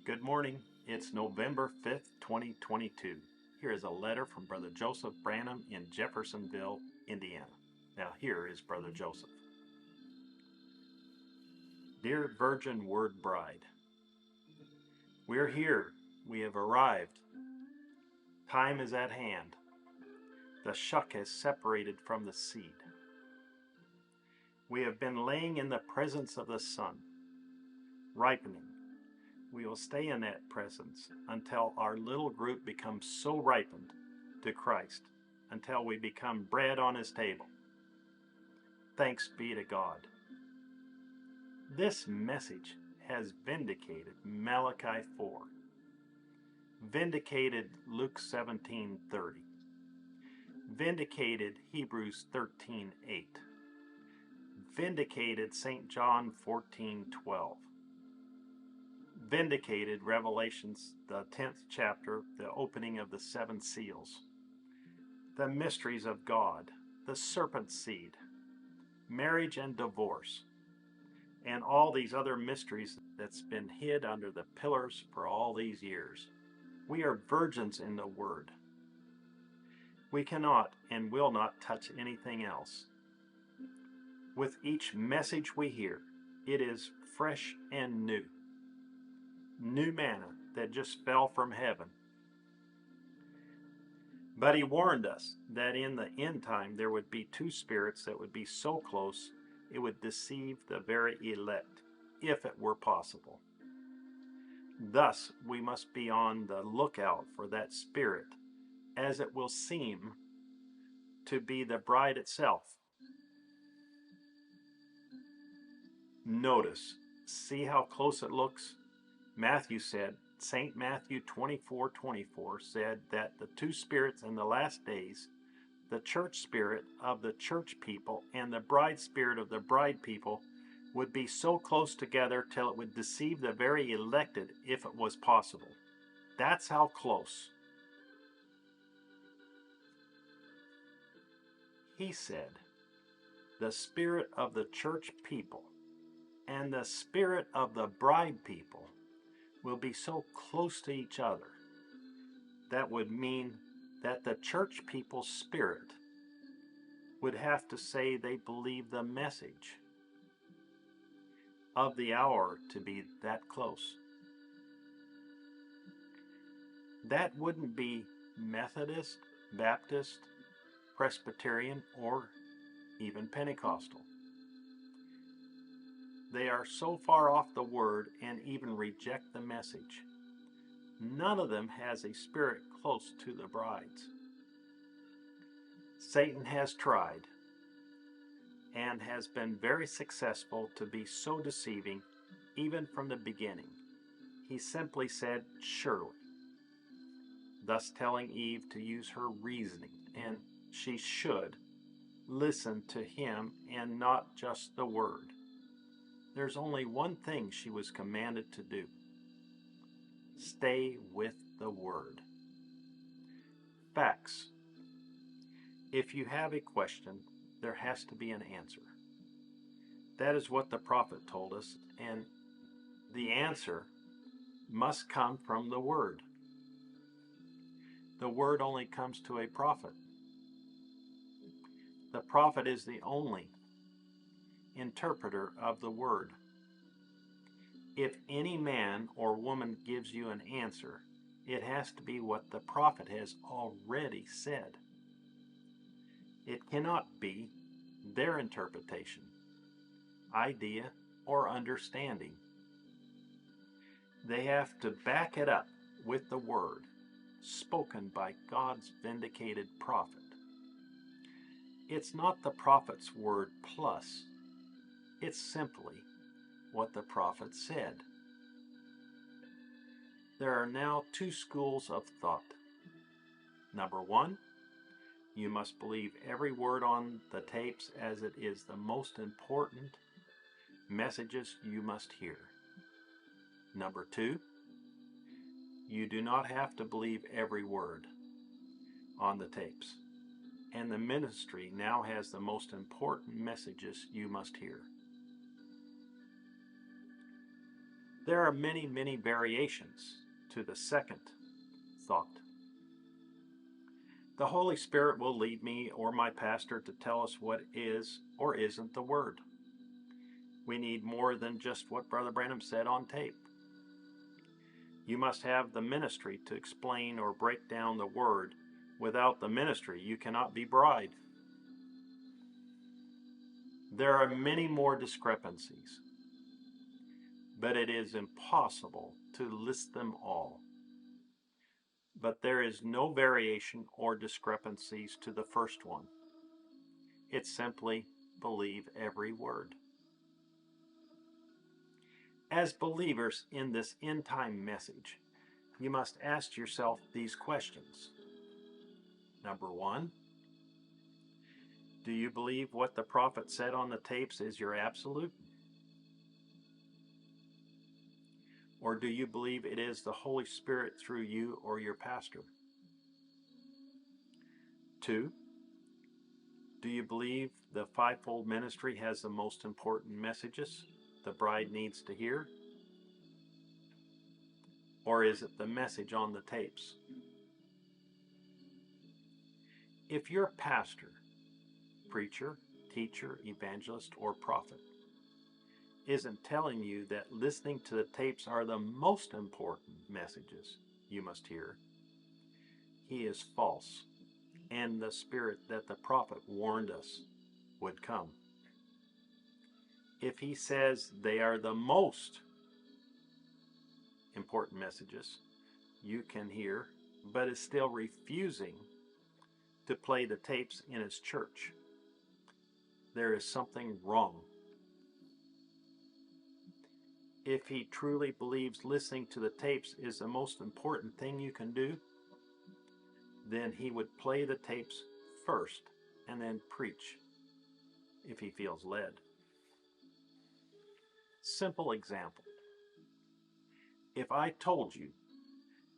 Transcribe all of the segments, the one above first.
Good morning. It's November 5th, 2022. Here is a letter from Brother Joseph Branham in Jeffersonville, Indiana. Now here is Brother Joseph. Dear Virgin Word Bride, we're here. We have arrived. Time is at hand. The shuck has separated from the seed. We have been laying in the presence of the sun, ripening. We will stay in that presence until our little group becomes so ripened to Christ, until we become bread on His table. Thanks be to God. This message has vindicated Malachi 4, vindicated Luke 17:30, vindicated Hebrews 13:8, vindicated St. John 14:12, vindicated Revelations, the 10th chapter, the opening of the 7 seals, the mysteries of God, the serpent seed, marriage and divorce, and all these other mysteries that's been hid under the pillars for all these years. We are virgins in the Word. We cannot and will not touch anything else. With each message we hear, it is fresh and new. New manna that just fell from heaven. But He warned us that in the end time there would be 2 spirits that would be so close it would deceive the very elect, if it were possible. Thus we must be on the lookout for that spirit, as it will seem to be the bride itself. Notice, see how close it looks? Matthew said, St. Matthew 24:24 said that the 2 spirits in the last days, the church spirit of the church people and the bride spirit of the bride people, would be so close together till it would deceive the very elected if it was possible. That's how close. He said, the spirit of the church people and the spirit of the bride people will be so close to each other. That would mean that the church people's spirit would have to say they believe the message of the hour to be that close. That wouldn't be Methodist, Baptist, Presbyterian, or even Pentecostal. They are so far off the Word and even reject the message. None of them has a spirit close to the brides. Satan has tried and has been very successful to be so deceiving even from the beginning. He simply said, surely, thus telling Eve to use her reasoning, and she should listen to him and not just the Word. There's only one thing she was commanded to do. Stay with the Word. Facts. If you have a question, there has to be an answer. That is what the prophet told us, and the answer must come from the Word. The Word only comes to a prophet. The prophet is the only interpreter of the Word. If any man or woman gives you an answer, it has to be what the prophet has already said. It cannot be their interpretation, idea, or understanding. They have to back it up with the Word, spoken by God's vindicated prophet. It's not the prophet's word plus. It's simply what the prophet said. There are now 2 schools of thought. Number 1, you must believe every word on the tapes, as it is the most important messages you must hear. Number 2, you do not have to believe every word on the tapes, and the ministry now has the most important messages you must hear. There are many, many variations to the second thought. The Holy Spirit will lead me or my pastor to tell us what is or isn't the Word. We need more than just what Brother Branham said on tape. You must have the ministry to explain or break down the Word. Without the ministry, you cannot be bride. There are many more discrepancies, but it is impossible to list them all. But there is no variation or discrepancies to the first one. It's simply believe every word. As believers in this end-time message, you must ask yourself these questions. Number one, do you believe what the prophet said on the tapes is your absolute? Or do you believe it is the Holy Spirit through you or your pastor? Two, do you believe the fivefold ministry has the most important messages the bride needs to hear? Or is it the message on the tapes? If your pastor, preacher, teacher, evangelist, or prophet isn't telling you that listening to the tapes are the most important messages you must hear, he is false, and the spirit that the prophet warned us would come. If he says they are the most important messages you can hear, but is still refusing to play the tapes in his church, there is something wrong. If he truly believes listening to the tapes is the most important thing you can do, then he would play the tapes first and then preach if he feels led. Simple example. If I told you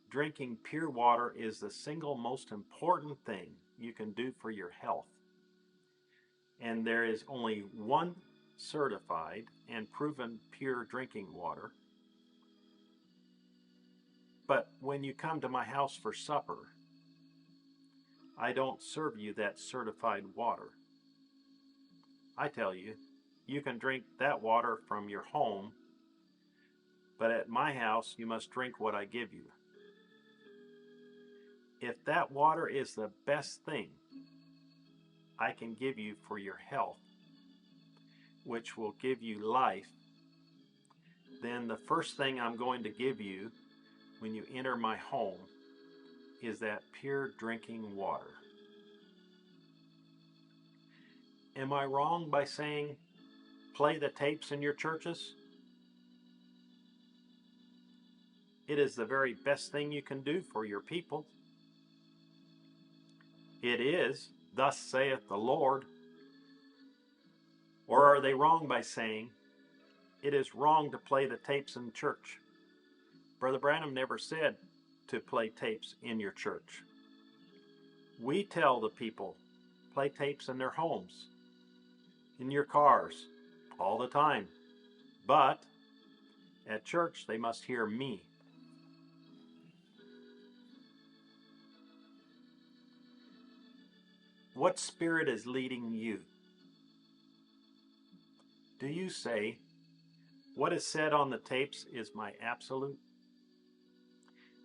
drinking pure water is the single most important thing you can do for your health, and there is only one certified and proven pure drinking water, but when you come to my house for supper, I don't serve you that certified water. I tell you, you can drink that water from your home, but at my house you must drink what I give you. If that water is the best thing I can give you for your health, which will give you life, then the first thing I'm going to give you when you enter my home is that pure drinking water. Am I wrong by saying play the tapes in your churches? It is the very best thing you can do for your people. It is, thus saith the Lord. Or are they wrong by saying it is wrong to play the tapes in church? Brother Branham never said to play tapes in your church. We tell the people, play tapes in their homes, in your cars, all the time. But at church, they must hear me. What spirit is leading you? Do you say, what is said on the tapes is my absolute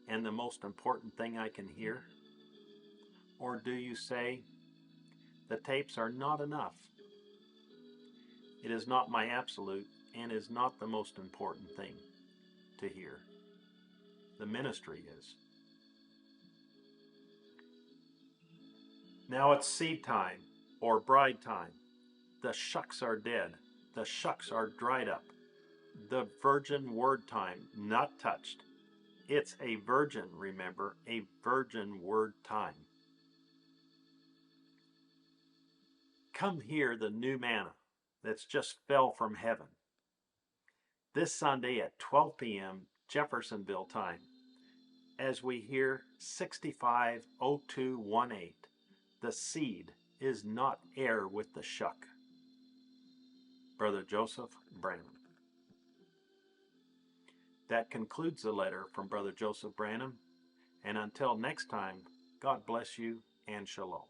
and the most important thing I can hear? Or do you say, the tapes are not enough? It is not my absolute and is not the most important thing to hear. The ministry is. Now it's seed time or bride time. The shucks are dead. The shucks are dried up. The virgin word time, not touched. It's a virgin, remember, a virgin word time. Come hear the new manna that's just fell from heaven. This Sunday at 12 p.m. Jeffersonville time, as we hear 650218, the seed is not heir with the shuck. Brother Joseph Branham. That concludes the letter from Brother Joseph Branham, and until next time, God bless you and shalom.